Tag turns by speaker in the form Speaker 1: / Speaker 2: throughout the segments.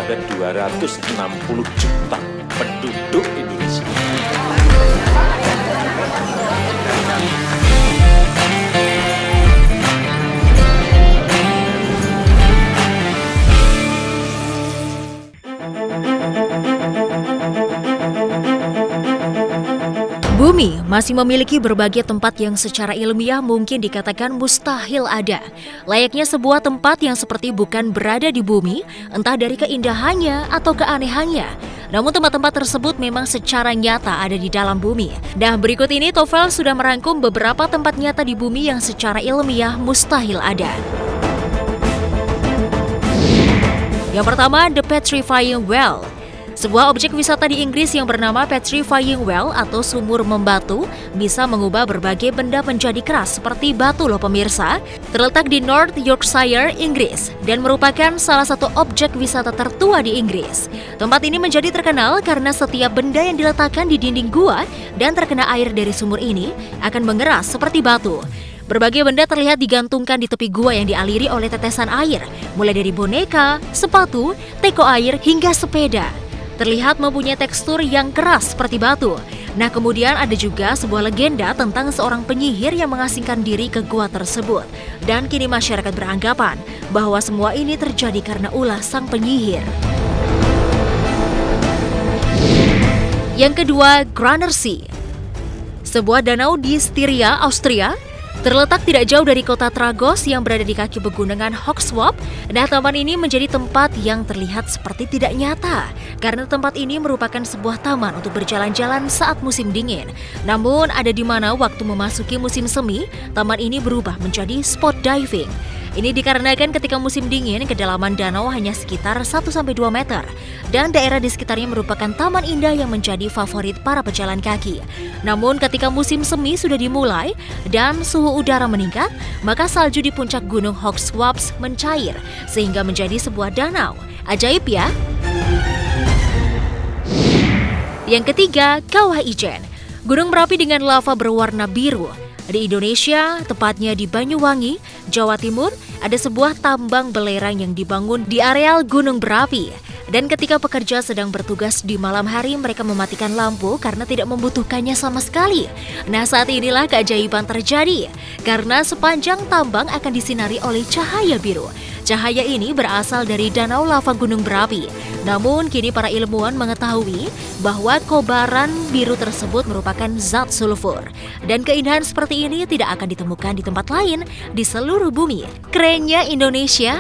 Speaker 1: kepada 260 juta penduduk Indonesia.
Speaker 2: Bumi masih memiliki berbagai tempat yang secara ilmiah mungkin dikatakan mustahil ada. Layaknya sebuah tempat yang seperti bukan berada di bumi, entah dari keindahannya atau keanehannya. Namun tempat-tempat tersebut memang secara nyata ada di dalam bumi. Nah, berikut ini Tovel sudah merangkum beberapa tempat nyata di bumi yang secara ilmiah mustahil ada. Yang pertama, The Petrifying Well. Sebuah objek wisata di Inggris yang bernama Petrifying Well atau sumur membatu bisa mengubah berbagai benda menjadi keras seperti batu loh pemirsa. Terletak di North Yorkshire, Inggris dan merupakan salah satu objek wisata tertua di Inggris. Tempat ini menjadi terkenal karena setiap benda yang diletakkan di dinding gua dan terkena air dari sumur ini akan mengeras seperti batu. Berbagai benda terlihat digantungkan di tepi gua yang dialiri oleh tetesan air, mulai dari boneka, sepatu, teko air hingga sepeda. Terlihat mempunyai tekstur yang keras seperti batu. Nah, kemudian ada juga sebuah legenda tentang seorang penyihir yang mengasingkan diri ke gua tersebut. Dan kini masyarakat beranggapan bahwa semua ini terjadi karena ulah sang penyihir. Yang kedua, Granersee. Sebuah danau di Styria, Austria, terletak tidak jauh dari kota Tragos yang berada di kaki pegunungan Hogswap. Nah, taman ini menjadi tempat yang terlihat seperti tidak nyata karena tempat ini merupakan sebuah taman untuk berjalan-jalan saat musim dingin. Namun, ada di mana waktu memasuki musim semi, taman ini berubah menjadi spot diving. Ini dikarenakan ketika musim dingin, kedalaman danau hanya sekitar 1-2 meter. Dan daerah di sekitarnya merupakan taman indah yang menjadi favorit para pejalan kaki. Namun ketika musim semi sudah dimulai dan suhu udara meningkat, maka salju di puncak gunung Hogswaps mencair sehingga menjadi sebuah danau. Ajaib ya? Yang ketiga, Kawah Ijen. Gunung berapi dengan lava berwarna biru. Di Indonesia, tepatnya di Banyuwangi, Jawa Timur, ada sebuah tambang belerang yang dibangun di areal gunung berapi. Dan ketika pekerja sedang bertugas di malam hari, mereka mematikan lampu karena tidak membutuhkannya sama sekali. Nah, saat inilah keajaiban terjadi, karena sepanjang tambang akan disinari oleh cahaya biru. Cahaya ini berasal dari danau lava gunung berapi. Namun, kini para ilmuwan mengetahui bahwa kobaran biru tersebut merupakan zat sulfur. Dan keindahan seperti ini tidak akan ditemukan di tempat lain di seluruh bumi. Kerennya Indonesia!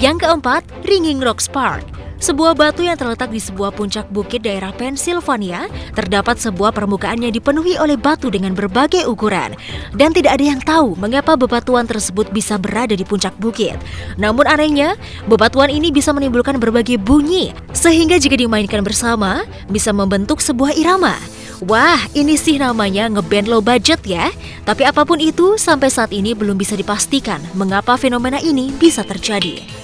Speaker 2: Yang keempat, Ringing Rocks Park. Sebuah batu yang terletak di sebuah puncak bukit daerah Pennsylvania, terdapat sebuah permukaan yang dipenuhi oleh batu dengan berbagai ukuran. Dan tidak ada yang tahu mengapa bebatuan tersebut bisa berada di puncak bukit. Namun anehnya, bebatuan ini bisa menimbulkan berbagai bunyi, sehingga jika dimainkan bersama, bisa membentuk sebuah irama. Wah, ini sih namanya ngeband low budget ya. Tapi apapun itu, sampai saat ini belum bisa dipastikan mengapa fenomena ini bisa terjadi.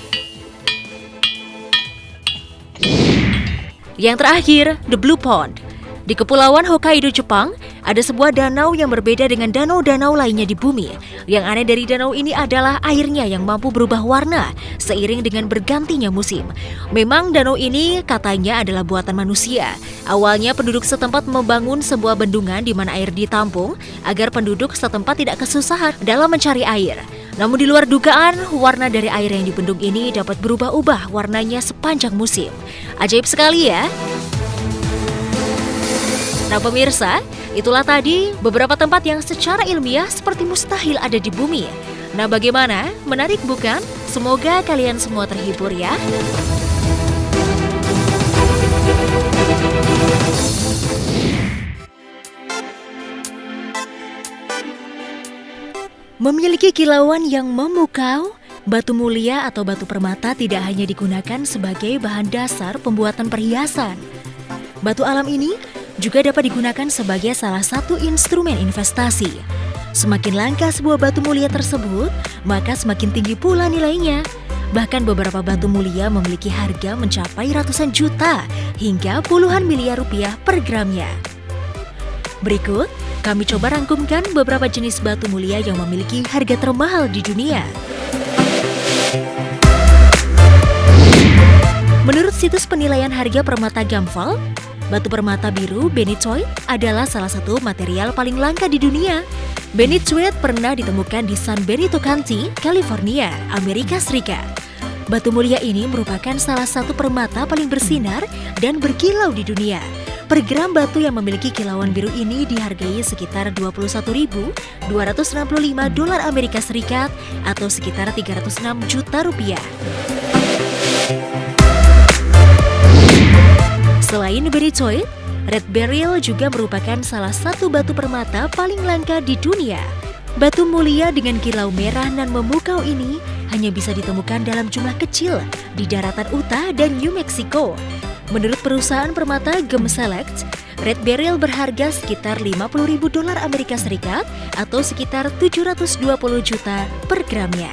Speaker 2: Yang terakhir, The Blue Pond. Di Kepulauan Hokkaido, Jepang, ada sebuah danau yang berbeda dengan danau-danau lainnya di bumi. Yang aneh dari danau ini adalah airnya yang mampu berubah warna seiring dengan bergantinya musim. Memang danau ini katanya adalah buatan manusia. Awalnya penduduk setempat membangun sebuah bendungan di mana air ditampung agar penduduk setempat tidak kesusahan dalam mencari air. Namun di luar dugaan, warna dari air yang dibendung ini dapat berubah-ubah warnanya sepanjang musim. Ajaib sekali ya. Nah pemirsa, itulah tadi beberapa tempat yang secara ilmiah seperti mustahil ada di bumi. Nah bagaimana? Menarik bukan? Semoga kalian semua terhibur ya. Memiliki kilauan yang memukau, batu mulia atau batu permata tidak hanya digunakan sebagai bahan dasar pembuatan perhiasan. Batu alam ini juga dapat digunakan sebagai salah satu instrumen investasi. Semakin langka sebuah batu mulia tersebut, maka semakin tinggi pula nilainya. Bahkan beberapa batu mulia memiliki harga mencapai ratusan juta hingga puluhan miliar rupiah per gramnya. Berikut, kami coba rangkumkan beberapa jenis batu mulia yang memiliki harga termahal di dunia. Menurut situs penilaian harga permata Gampval, batu permata biru benitoid adalah salah satu material paling langka di dunia. Benitoid pernah ditemukan di San Benito County, California, Amerika Serikat. Batu mulia ini merupakan salah satu permata paling bersinar dan berkilau di dunia. Per gram batu yang memiliki kilauan biru ini dihargai sekitar $21.265 Amerika Serikat atau sekitar 306 juta rupiah. Selain benitoid, red beryl juga merupakan salah satu batu permata paling langka di dunia. Batu mulia dengan kilau merah nan memukau ini hanya bisa ditemukan dalam jumlah kecil di daratan Utah dan New Mexico. Menurut perusahaan permata Gemselect, red beryl berharga sekitar $50.000 Amerika Serikat atau sekitar 720 juta per gramnya.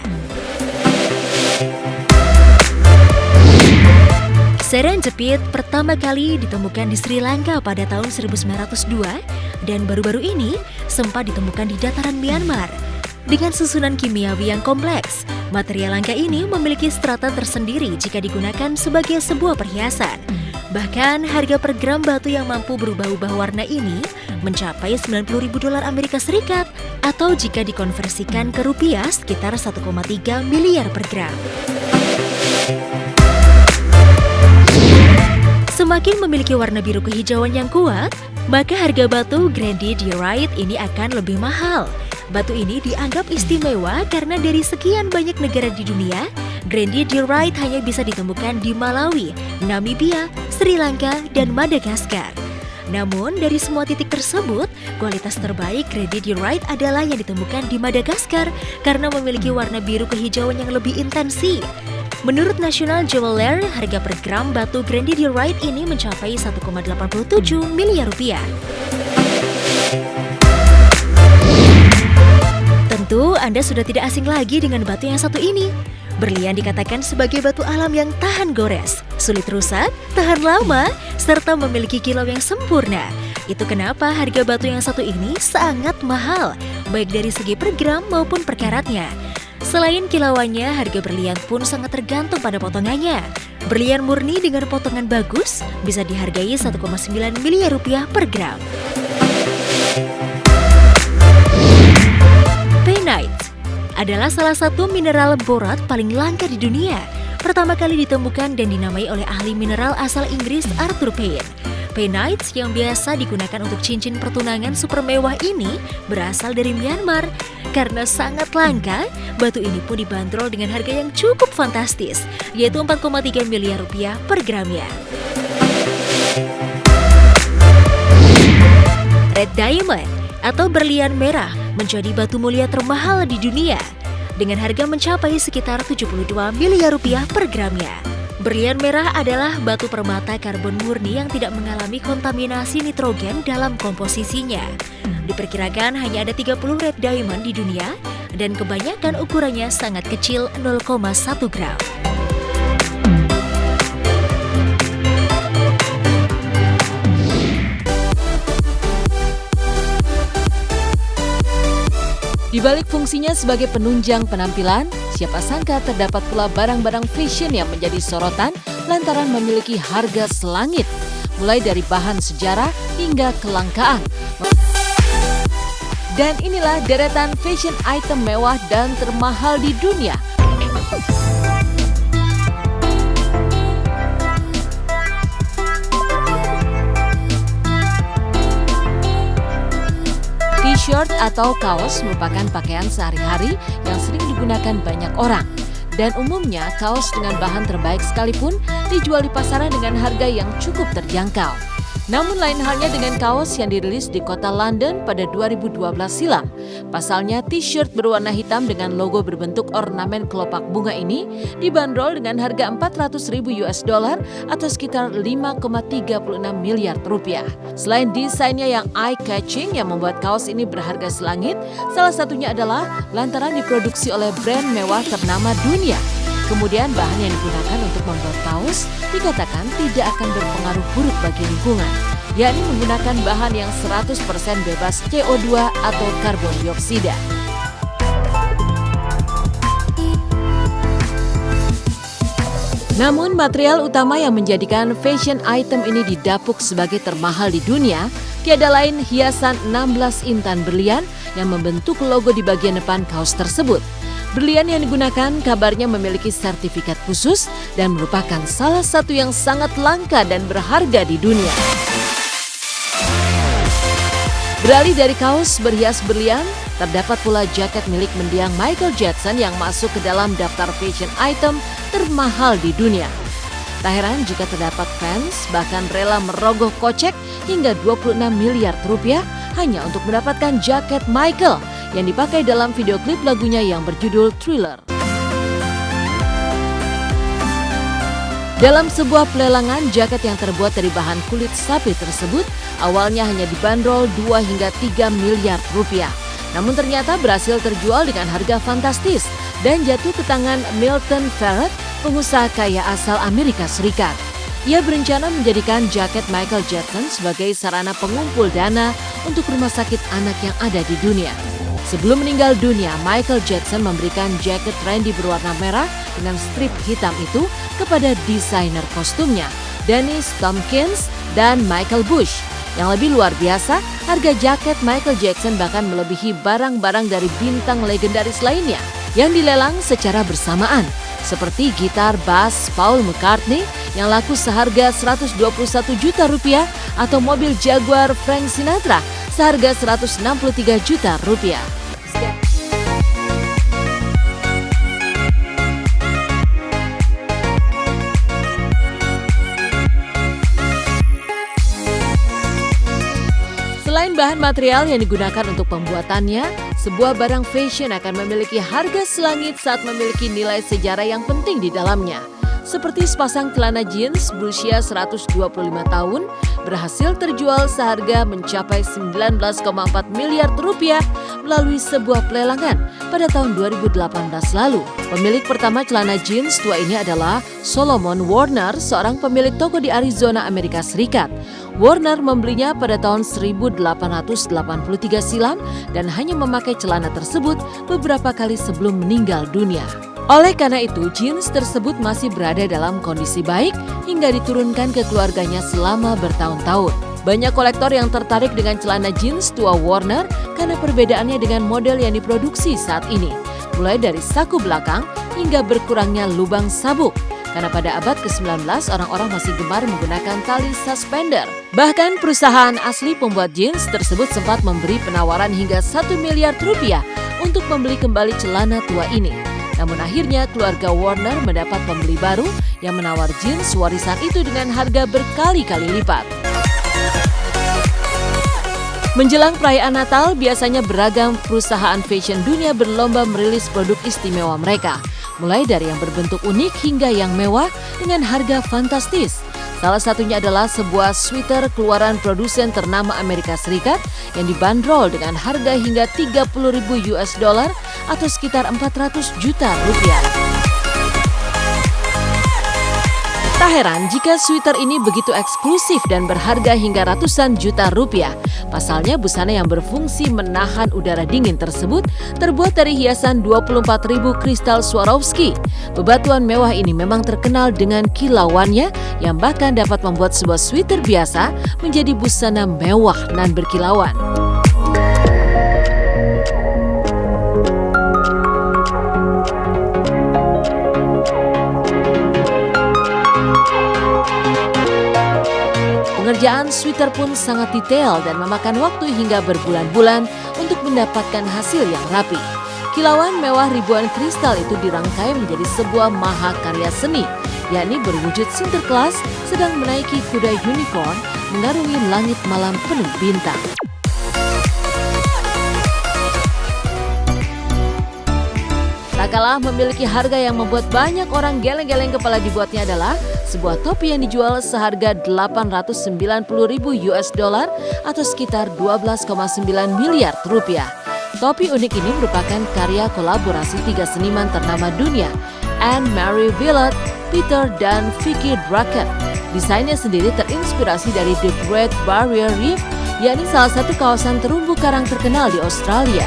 Speaker 2: Serendipity pertama kali ditemukan di Sri Lanka pada tahun 1902 dan baru-baru ini sempat ditemukan di dataran Myanmar. Dengan susunan kimiawi yang kompleks, material langka ini memiliki strata tersendiri jika digunakan sebagai sebuah perhiasan. Bahkan harga per gram batu yang mampu berubah-ubah warna ini mencapai $90.000 Amerika Serikat atau jika dikonversikan ke rupiah sekitar 1,3 miliar per gram. Semakin memiliki warna biru kehijauan yang kuat, maka harga batu grandidierite ini akan lebih mahal. Batu ini dianggap istimewa karena dari sekian banyak negara di dunia, grandidierite hanya bisa ditemukan di Malawi, Namibia, Sri Lanka, dan Madagaskar. Namun, dari semua titik tersebut, kualitas terbaik grandidierite adalah yang ditemukan di Madagaskar karena memiliki warna biru kehijauan yang lebih intensi. Menurut National Jeweler, harga per gram batu grandidierite ini mencapai 1,87 miliar rupiah. Tentu Anda sudah tidak asing lagi dengan batu yang satu ini. Berlian dikatakan sebagai batu alam yang tahan gores, sulit rusak, tahan lama, serta memiliki kilau yang sempurna. Itu kenapa harga batu yang satu ini sangat mahal, baik dari segi per gram maupun per karatnya. Selain kilauannya, harga berlian pun sangat tergantung pada potongannya. Berlian murni dengan potongan bagus bisa dihargai 1,9 miliar rupiah per gram. Painite adalah salah satu mineral borat paling langka di dunia. Pertama kali ditemukan dan dinamai oleh ahli mineral asal Inggris Arthur Payne. Painite yang biasa digunakan untuk cincin pertunangan super mewah ini berasal dari Myanmar. Karena sangat langka, batu ini pun dibanderol dengan harga yang cukup fantastis, yaitu 4,3 miliar rupiah per gramnya. Red diamond atau berlian merah menjadi batu mulia termahal di dunia, dengan harga mencapai sekitar 72 miliar rupiah per gramnya. Berlian merah adalah batu permata karbon murni yang tidak mengalami kontaminasi nitrogen dalam komposisinya. Diperkirakan hanya ada 30 red diamond di dunia dan kebanyakan ukurannya sangat kecil 0,1 gram.
Speaker 3: Di balik fungsinya sebagai penunjang penampilan, siapa sangka terdapat pula barang-barang fashion yang menjadi sorotan lantaran memiliki harga selangit, mulai dari bahan sejarah hingga kelangkaan. Dan inilah deretan fashion item mewah dan termahal di dunia. T-shirt atau kaos merupakan pakaian sehari-hari yang sering digunakan banyak orang. Dan umumnya kaos dengan bahan terbaik sekalipun dijual di pasaran dengan harga yang cukup terjangkau. Namun lain halnya dengan kaos yang dirilis di kota London pada 2012 silam. Pasalnya t-shirt berwarna hitam dengan logo berbentuk ornamen kelopak bunga ini dibanderol dengan harga $400.000 atau sekitar 5,36 miliar rupiah. Selain desainnya yang eye-catching yang membuat kaos ini berharga selangit, salah satunya adalah lantaran diproduksi oleh brand mewah ternama dunia. Kemudian bahan yang digunakan untuk membuat kaos dikatakan tidak akan berpengaruh buruk bagi lingkungan, yakni menggunakan bahan yang 100% bebas CO2 atau karbon dioksida. Namun material utama yang menjadikan fashion item ini didapuk sebagai termahal di dunia tiada lain hiasan 16 intan berlian yang membentuk logo di bagian depan kaos tersebut. Berlian yang digunakan kabarnya memiliki sertifikat khusus dan merupakan salah satu yang sangat langka dan berharga di dunia. Beralih dari kaos berhias berlian, terdapat pula jaket milik mendiang Michael Jackson yang masuk ke dalam daftar fashion item termahal di dunia. Tak heran jika terdapat fans bahkan rela merogoh kocek hingga 26 miliar rupiah hanya untuk mendapatkan jaket Michael yang dipakai dalam video klip lagunya yang berjudul Thriller. Dalam sebuah pelelangan, jaket yang terbuat dari bahan kulit sapi tersebut awalnya hanya dibanderol 2 hingga 3 miliar rupiah. Namun ternyata berhasil terjual dengan harga fantastis dan jatuh ke tangan Milton Farrett, pengusaha kaya asal Amerika Serikat. Ia berencana menjadikan jaket Michael Jackson sebagai sarana pengumpul dana untuk rumah sakit anak yang ada di dunia. Sebelum meninggal dunia, Michael Jackson memberikan jaket trendy berwarna merah dengan strip hitam itu kepada desainer kostumnya, Dennis Tompkins dan Michael Bush. Yang lebih luar biasa, harga jaket Michael Jackson bahkan melebihi barang-barang dari bintang legendaris lainnya yang dilelang secara bersamaan, seperti gitar bass Paul McCartney yang laku seharga 121 juta rupiah atau mobil Jaguar Frank Sinatra seharga 163 juta rupiah. Selain bahan material yang digunakan untuk pembuatannya, sebuah barang fashion akan memiliki harga selangit saat memiliki nilai sejarah yang penting di dalamnya. Seperti sepasang celana jeans berusia 125 tahun berhasil terjual seharga mencapai 19,4 miliar rupiah melalui sebuah pelelangan pada tahun 2018 lalu. Pemilik pertama celana jeans tua ini adalah Solomon Warner, seorang pemilik toko di Arizona, Amerika Serikat. Warner membelinya pada tahun 1883 silam dan hanya memakai celana tersebut beberapa kali sebelum meninggal dunia. Oleh karena itu, jeans tersebut masih berada dalam kondisi baik hingga diturunkan ke keluarganya selama bertahun-tahun. Banyak kolektor yang tertarik dengan celana jeans tua Warner karena perbedaannya dengan model yang diproduksi saat ini, mulai dari saku belakang hingga berkurangnya lubang sabuk. Karena pada abad ke-19 orang-orang masih gemar menggunakan tali suspender. Bahkan perusahaan asli pembuat jeans tersebut sempat memberi penawaran hingga 1 miliar rupiah untuk membeli kembali celana tua ini. Namun akhirnya keluarga Warner mendapat pembeli baru yang menawar jeans warisan itu dengan harga berkali-kali lipat. Menjelang perayaan Natal, biasanya beragam perusahaan fashion dunia berlomba merilis produk istimewa mereka. Mulai dari yang berbentuk unik hingga yang mewah dengan harga fantastis. Salah satunya adalah sebuah sweater keluaran produsen ternama Amerika Serikat yang dibanderol dengan harga hingga 30.000 US dollar atau sekitar 400 juta rupiah. Tak heran jika sweater ini begitu eksklusif dan berharga hingga ratusan juta rupiah. Pasalnya busana yang berfungsi menahan udara dingin tersebut terbuat dari hiasan 24.000 kristal Swarovski. Bebatuan mewah ini memang terkenal dengan kilauannya yang bahkan dapat membuat sebuah sweater biasa menjadi busana mewah nan berkilauan. Pengerjaan sweater pun sangat detail dan memakan waktu hingga berbulan-bulan untuk mendapatkan hasil yang rapi. Kilauan mewah ribuan kristal itu dirangkai menjadi sebuah mahakarya seni, yakni berwujud Sinterklas sedang menaiki kuda unicorn mengarungi langit malam penuh bintang. Tak kalah memiliki harga yang membuat banyak orang geleng-geleng kepala dibuatnya adalah sebuah topi yang dijual seharga 890.000 US dollar atau sekitar 12,9 miliar rupiah. Topi unik ini merupakan karya kolaborasi 3 seniman ternama dunia, Anne-Marie Villard, Peter dan Vicky Draken. Desainnya sendiri terinspirasi dari The Great Barrier Reef, yakni salah satu kawasan terumbu karang terkenal di Australia.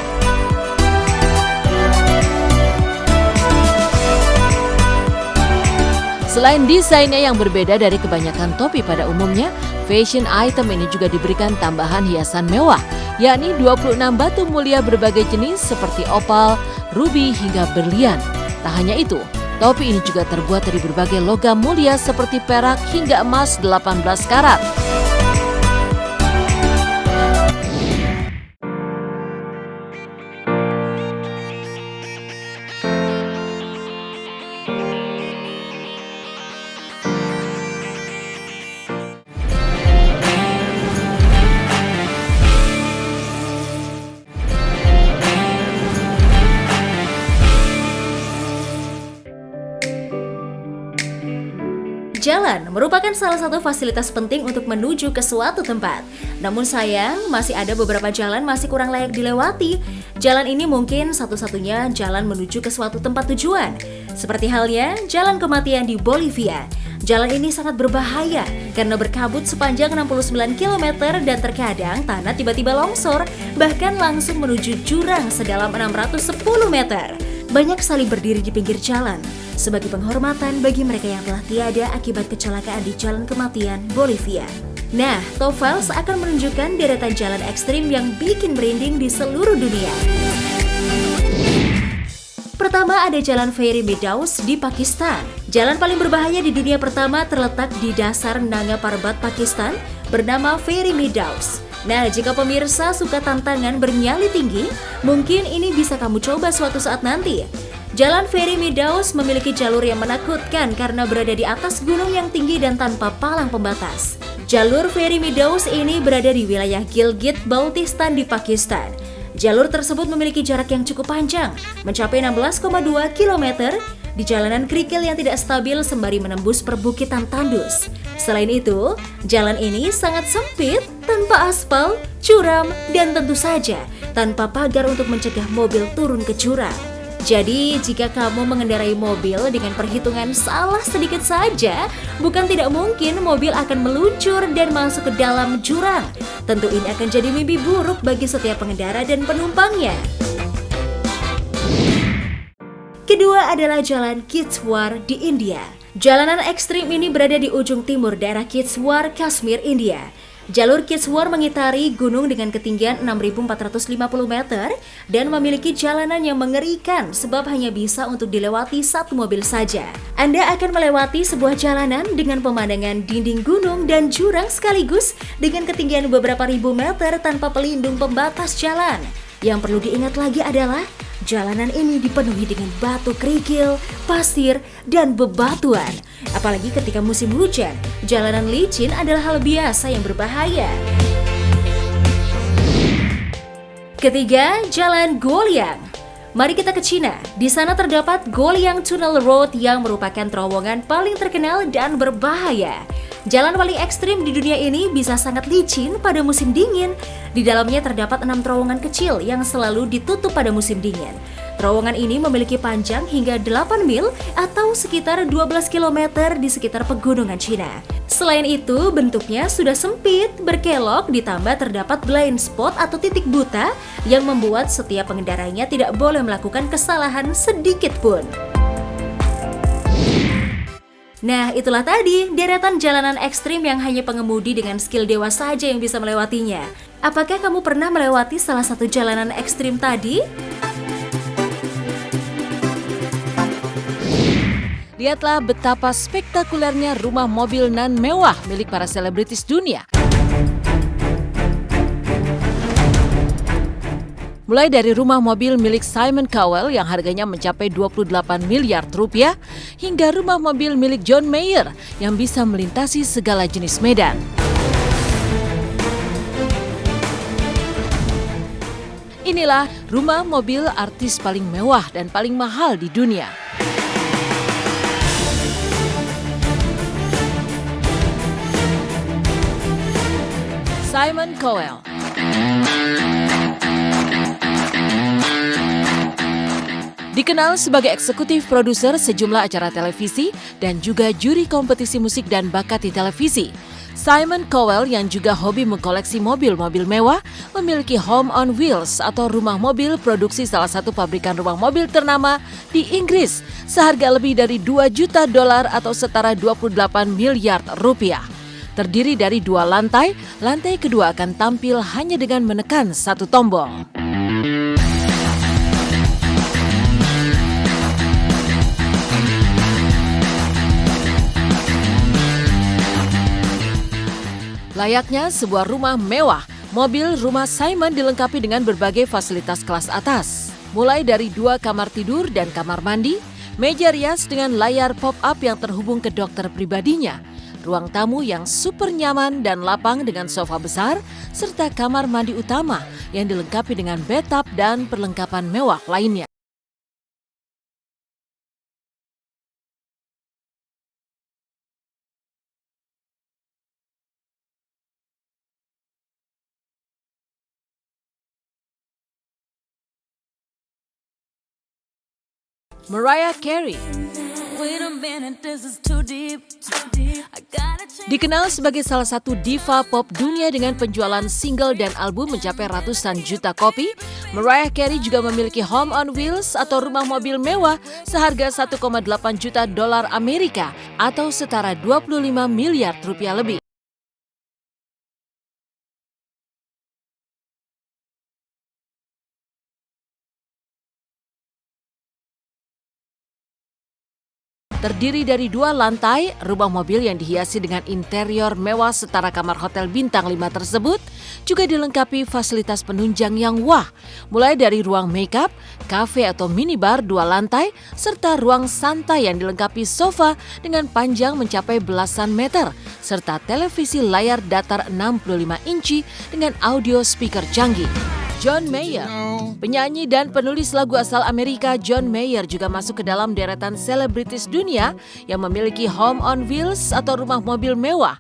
Speaker 3: Selain desainnya yang berbeda dari kebanyakan topi pada umumnya, fashion item ini juga diberikan tambahan hiasan mewah, yakni 26 batu mulia berbagai jenis seperti opal, ruby hingga berlian. Tak hanya itu, topi ini juga terbuat dari berbagai logam mulia seperti perak hingga emas 18 karat.
Speaker 2: Jalan merupakan salah satu fasilitas penting untuk menuju ke suatu tempat. Namun sayang, masih ada beberapa jalan masih kurang layak dilewati. Jalan ini mungkin satu-satunya jalan menuju ke suatu tempat tujuan. Seperti halnya jalan kematian di Bolivia. Jalan ini sangat berbahaya karena berkabut sepanjang 69 km dan terkadang tanah tiba-tiba longsor, bahkan langsung menuju jurang sedalam 610 meter. Banyak salib berdiri di pinggir jalan sebagai penghormatan bagi mereka yang telah tiada akibat kecelakaan di Jalan Kematian, Bolivia. Nah, Top Files akan menunjukkan deretan jalan ekstrim yang bikin merinding di seluruh dunia. Pertama ada Jalan Fairy Meadows di Pakistan. Jalan paling berbahaya di dunia pertama terletak di dasar Nanga Parbat, Pakistan, bernama Fairy Meadows. Nah, jika pemirsa suka tantangan bernyali tinggi, mungkin ini bisa kamu coba suatu saat nanti. Jalan Fairy Meadows memiliki jalur yang menakutkan karena berada di atas gunung yang tinggi dan tanpa palang pembatas. Jalur Fairy Meadows ini berada di wilayah Gilgit-Baltistan di Pakistan. Jalur tersebut memiliki jarak yang cukup panjang, mencapai 16,2 km di jalanan kerikil yang tidak stabil sembari menembus perbukitan tandus. Selain itu, jalan ini sangat sempit, tanpa aspal, curam, dan tentu saja tanpa pagar untuk mencegah mobil turun ke jurang. Jadi, jika kamu mengendarai mobil dengan perhitungan salah sedikit saja, bukan tidak mungkin mobil akan meluncur dan masuk ke dalam jurang. Tentu ini akan jadi mimpi buruk bagi setiap pengendara dan penumpangnya. Kedua adalah Jalan Kitswar di India. Jalanan ekstrim ini berada di ujung timur daerah Kitswar, Kashmir, India. Jalur Kitswar mengitari gunung dengan ketinggian 6.450 meter dan memiliki jalanan yang mengerikan sebab hanya bisa untuk dilewati satu mobil saja. Anda akan melewati sebuah jalanan dengan pemandangan dinding gunung dan jurang sekaligus dengan ketinggian beberapa ribu meter tanpa pelindung pembatas jalan. Yang perlu diingat lagi adalah jalanan ini dipenuhi dengan batu kerikil, pasir, dan bebatuan. Apalagi ketika musim hujan, jalanan licin adalah hal biasa yang berbahaya. Ketiga, Jalan Goliang. Mari kita ke Cina. Di sana terdapat Goliang Tunnel Road yang merupakan terowongan paling terkenal dan berbahaya. Jalan paling ekstrim di dunia ini bisa sangat licin pada musim dingin. Di dalamnya terdapat 6 terowongan kecil yang selalu ditutup pada musim dingin. Terowongan ini memiliki panjang hingga 8 mil atau sekitar 12 km di sekitar pegunungan Cina. Selain itu, bentuknya sudah sempit, berkelok, ditambah terdapat blind spot atau titik buta yang membuat setiap pengendaranya tidak boleh melakukan kesalahan sedikit pun. Nah, itulah tadi deretan jalanan ekstrim yang hanya pengemudi dengan skill dewa saja yang bisa melewatinya. Apakah kamu pernah melewati salah satu jalanan ekstrim tadi?
Speaker 3: Lihatlah betapa spektakulernya rumah mobil nan mewah milik para selebritis dunia. Mulai dari rumah mobil milik Simon Cowell yang harganya mencapai 28 miliar rupiah, hingga rumah mobil milik John Mayer yang bisa melintasi segala jenis medan. Inilah rumah mobil artis paling mewah dan paling mahal di dunia. Simon Cowell. Dikenal sebagai eksekutif produser sejumlah acara televisi dan juga juri kompetisi musik dan bakat di televisi. Simon Cowell yang juga hobi mengkoleksi mobil-mobil mewah memiliki Home on Wheels atau rumah mobil produksi salah satu pabrikan rumah mobil ternama di Inggris seharga lebih dari $2 juta atau setara 28 miliar rupiah. Terdiri dari 2 lantai, lantai kedua akan tampil hanya dengan menekan satu tombol. Layaknya sebuah rumah mewah, mobil rumah Simon dilengkapi dengan berbagai fasilitas kelas atas. Mulai dari 2 kamar tidur dan kamar mandi, meja rias dengan layar pop-up yang terhubung ke dokter pribadinya, ruang tamu yang super nyaman dan lapang dengan sofa besar, serta kamar mandi utama yang dilengkapi dengan bathtub dan perlengkapan mewah lainnya. Mariah Carey dikenal sebagai salah satu diva pop dunia dengan penjualan single dan album mencapai ratusan juta kopi. Mariah Carey juga memiliki Home on Wheels atau rumah mobil mewah seharga $1,8 juta Amerika atau setara 25 miliar rupiah lebih. Terdiri dari 2 lantai, rumah mobil yang dihiasi dengan interior mewah setara kamar hotel bintang 5 tersebut juga dilengkapi fasilitas penunjang yang wah, mulai dari ruang makeup, kafe atau minibar 2 lantai, serta ruang santai yang dilengkapi sofa dengan panjang mencapai belasan meter, serta televisi layar datar 65 inci dengan audio speaker canggih. John Mayer, penyanyi dan penulis lagu asal Amerika, John Mayer juga masuk ke dalam deretan selebritis dunia yang memiliki Home on Wheels atau rumah mobil mewah.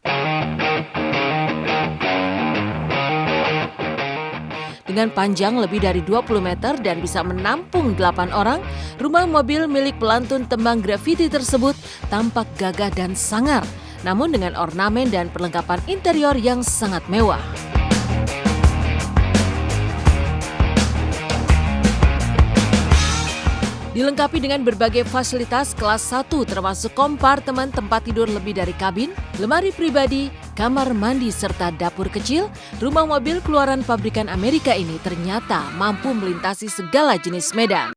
Speaker 3: Dengan panjang lebih dari 20 meter dan bisa menampung 8 orang, rumah mobil milik pelantun tembang grafiti tersebut tampak gagah dan sangar, namun dengan ornamen dan perlengkapan interior yang sangat mewah. Dilengkapi dengan berbagai fasilitas kelas 1 termasuk kompartemen tempat tidur lebih dari kabin, lemari pribadi, kamar mandi serta dapur kecil, rumah mobil keluaran pabrikan Amerika ini ternyata mampu melintasi segala jenis medan.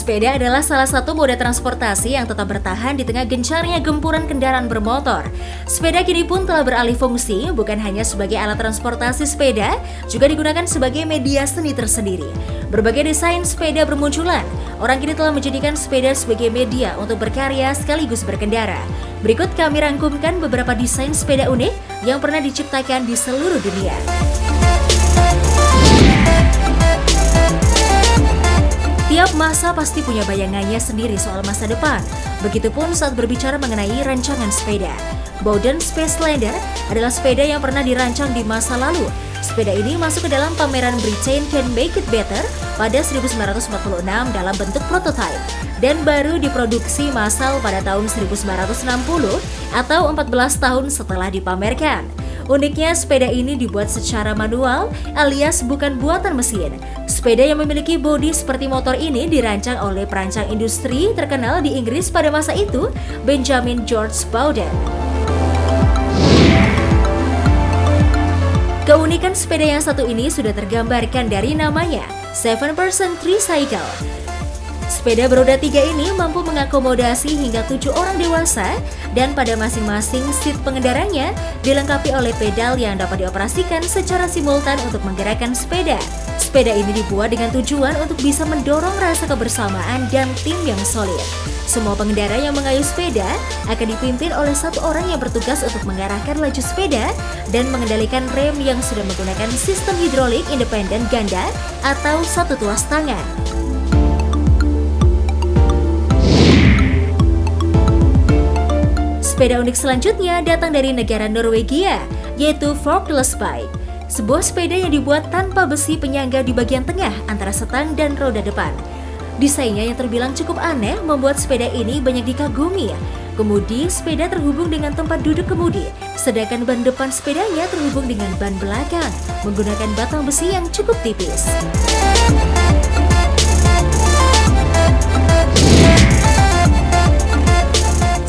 Speaker 2: Sepeda adalah salah satu moda transportasi yang tetap bertahan di tengah gencarnya gempuran kendaraan bermotor. Sepeda kini pun telah beralih fungsi, bukan hanya sebagai alat transportasi sepeda, juga digunakan sebagai media seni tersendiri. Berbagai desain sepeda bermunculan. Orang kini telah menjadikan sepeda sebagai media untuk berkarya sekaligus berkendara. Berikut kami rangkumkan beberapa desain sepeda unik yang pernah diciptakan di seluruh dunia. Tiap masa pasti punya bayangannya sendiri soal masa depan. Begitupun saat berbicara mengenai rancangan sepeda. Bowden Spacelander adalah sepeda yang pernah dirancang di masa lalu. Sepeda ini masuk ke dalam pameran Britain Can Make It Better pada 1946 dalam bentuk prototipe dan baru diproduksi massal pada tahun 1960 atau 14 tahun setelah dipamerkan. Uniknya, sepeda ini dibuat secara manual alias bukan buatan mesin. Sepeda yang memiliki bodi seperti motor ini dirancang oleh perancang industri terkenal di Inggris pada masa itu, Benjamin George Bowden. Keunikan sepeda yang satu ini sudah tergambarkan dari namanya, 7-person tricycle. Sepeda beroda 3 ini mampu mengakomodasi hingga 7 orang dewasa dan pada masing-masing seat pengendaranya dilengkapi oleh pedal yang dapat dioperasikan secara simultan untuk menggerakkan sepeda. Sepeda ini dibuat dengan tujuan untuk bisa mendorong rasa kebersamaan dan tim yang solid. Semua pengendara yang mengayuh sepeda akan dipimpin oleh satu orang yang bertugas untuk mengarahkan laju sepeda dan mengendalikan rem yang sudah menggunakan sistem hidrolik independen ganda atau satu tuas tangan. Sepeda unik selanjutnya datang dari negara Norwegia, yaitu forkless bike. Sebuah sepeda yang dibuat tanpa besi penyangga di bagian tengah antara setang dan roda depan. Desainnya yang terbilang cukup aneh membuat sepeda ini banyak dikagumi. Kemudi sepeda terhubung dengan tempat duduk kemudi, sedangkan ban depan sepedanya terhubung dengan ban belakang menggunakan batang besi yang cukup tipis.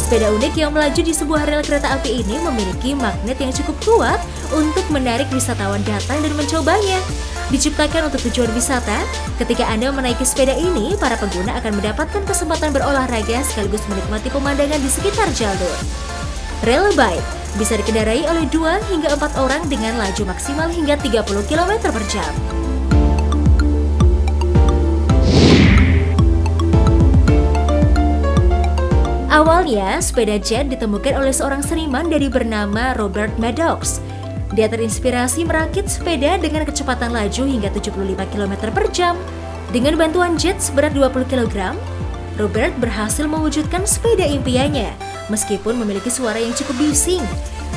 Speaker 2: Sepeda unik yang melaju di sebuah rel kereta api ini memiliki magnet yang cukup kuat untuk menarik wisatawan datang dan mencobanya. Diciptakan untuk tujuan wisata, ketika Anda menaiki sepeda ini, para pengguna akan mendapatkan kesempatan berolahraga sekaligus menikmati pemandangan di sekitar jalur. Rail bike bisa dikendarai oleh 2 hingga 4 orang dengan laju maksimal hingga 30 km per jam. Awalnya, sepeda jet ditemukan oleh seorang seniman dari bernama Robert Maddox. Dia terinspirasi merakit sepeda dengan kecepatan laju hingga 75 km per jam. Dengan bantuan jet seberat 20 kg, Robert berhasil mewujudkan sepeda impiannya, meskipun memiliki suara yang cukup bising.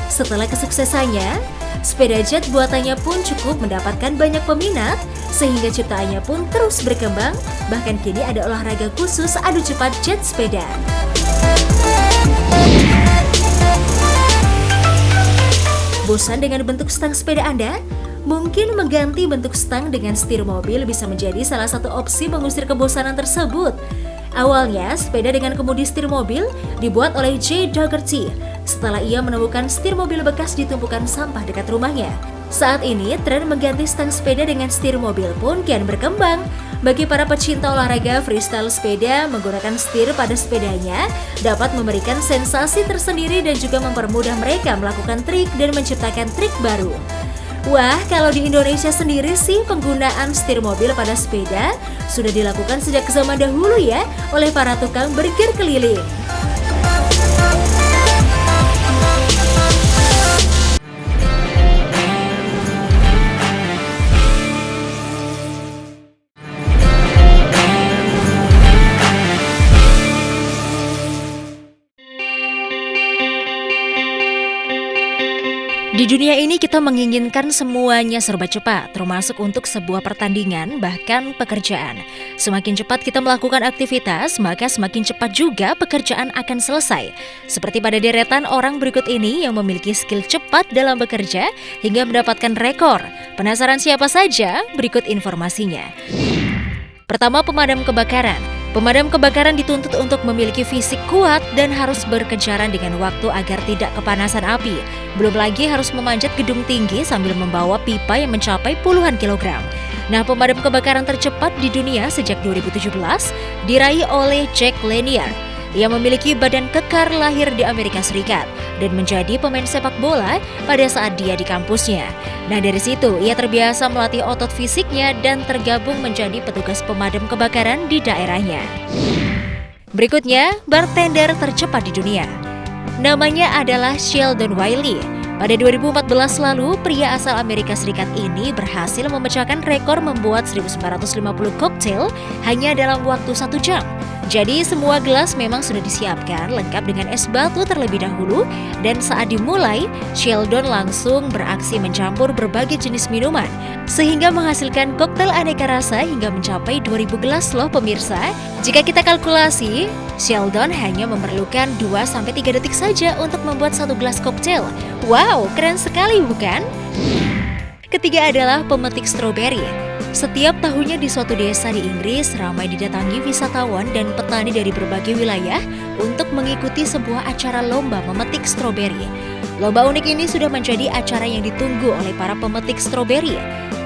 Speaker 2: Setelah kesuksesannya, sepeda jet buatannya pun cukup mendapatkan banyak peminat, sehingga ciptaannya pun terus berkembang, bahkan kini ada olahraga khusus adu cepat jet sepeda. Bosan dengan bentuk stang sepeda Anda? Mungkin mengganti bentuk stang dengan setir mobil bisa menjadi salah satu opsi mengusir kebosanan tersebut. Awalnya, sepeda dengan kemudi setir mobil dibuat oleh J. Dougherty setelah ia menemukan setir mobil bekas di tumpukan sampah dekat rumahnya. Saat ini, tren mengganti stang sepeda dengan setir mobil pun kian berkembang. Bagi para pecinta olahraga freestyle sepeda, menggunakan setir pada sepedanya dapat memberikan sensasi tersendiri dan juga mempermudah mereka melakukan trik dan menciptakan trik baru. Wah, kalau di Indonesia sendiri sih penggunaan setir mobil pada sepeda sudah dilakukan sejak zaman dahulu ya oleh para tukang burger keliling. Di dunia ini kita menginginkan semuanya serba cepat, termasuk untuk sebuah pertandingan, bahkan pekerjaan. Semakin cepat kita melakukan aktivitas, maka semakin cepat juga pekerjaan akan selesai. Seperti pada deretan orang berikut ini yang memiliki skill cepat dalam bekerja hingga mendapatkan rekor. Penasaran siapa saja? Berikut informasinya. Pertama, pemadam kebakaran. Pemadam kebakaran dituntut untuk memiliki fisik kuat dan harus berkejaran dengan waktu agar tidak kepanasan api. Belum lagi harus memanjat gedung tinggi sambil membawa pipa yang mencapai puluhan kilogram. Nah, pemadam kebakaran tercepat di dunia sejak 2017 diraih oleh Jack Lanier. Ia memiliki badan kekar lahir di Amerika Serikat dan menjadi pemain sepak bola pada saat dia di kampusnya. Nah, dari situ ia terbiasa melatih otot fisiknya dan tergabung menjadi petugas pemadam kebakaran di daerahnya. Berikutnya, bartender tercepat di dunia. Namanya adalah Sheldon Wiley. Pada 2014 lalu, pria asal Amerika Serikat ini berhasil memecahkan rekor membuat 1950 koktail hanya dalam waktu 1 jam. Jadi semua gelas memang sudah disiapkan lengkap dengan es batu terlebih dahulu, dan saat dimulai, Sheldon langsung beraksi mencampur berbagai jenis minuman sehingga menghasilkan koktail aneka rasa hingga mencapai 2000 gelas loh pemirsa. Jika kita kalkulasi, Sheldon hanya memerlukan 2-3 detik saja untuk membuat 1 gelas koktail. Wow, keren sekali bukan? Ketiga adalah pemetik stroberi. Setiap tahunnya di suatu desa di Inggris ramai didatangi wisatawan dan petani dari berbagai wilayah untuk mengikuti sebuah acara lomba memetik stroberi. Lomba unik ini sudah menjadi acara yang ditunggu oleh para pemetik stroberi.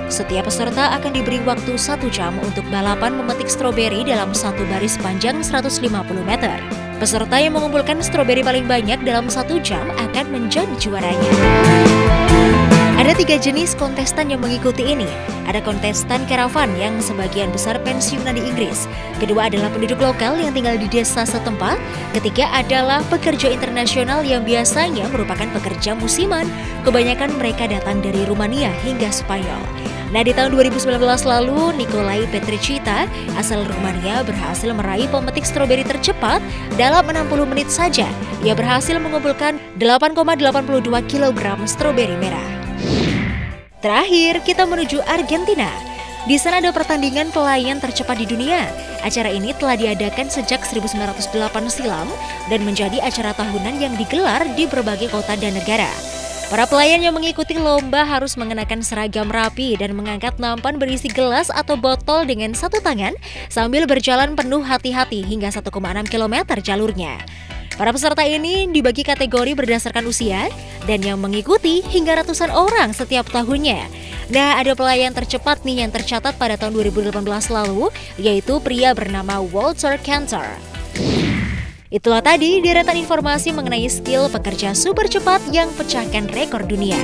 Speaker 2: Setiap peserta akan diberi waktu 1 jam untuk balapan memetik stroberi dalam satu baris panjang 150 meter. Peserta yang mengumpulkan stroberi paling banyak dalam 1 jam akan menjadi juaranya. Ada 3 jenis kontestan yang mengikuti ini. Ada kontestan karavan yang sebagian besar pensiunan di Inggris. Kedua adalah penduduk lokal yang tinggal di desa setempat. Ketiga adalah pekerja internasional yang biasanya merupakan pekerja musiman. Kebanyakan mereka datang dari Rumania hingga Spanyol. Nah, di tahun 2019 lalu, Nicolae Petricita asal Rumania berhasil meraih pemetik stroberi tercepat dalam 60 menit saja. Ia berhasil mengumpulkan 8,82 kg stroberi merah. Terakhir, kita menuju Argentina. Di sana ada pertandingan pelayan tercepat di dunia. Acara ini telah diadakan sejak 1908 silam dan menjadi acara tahunan yang digelar di berbagai kota dan negara. Para pelayan yang mengikuti lomba harus mengenakan seragam rapi dan mengangkat nampan berisi gelas atau botol dengan satu tangan sambil berjalan penuh hati-hati hingga 1,6 km jalurnya. Para peserta ini dibagi kategori berdasarkan usia dan yang mengikuti hingga ratusan orang setiap tahunnya. Nah, ada pelayan tercepat nih yang tercatat pada tahun 2018 lalu, yaitu pria bernama Walter Cantor. Itulah tadi deretan informasi mengenai skill pekerja super cepat yang pecahkan rekor dunia.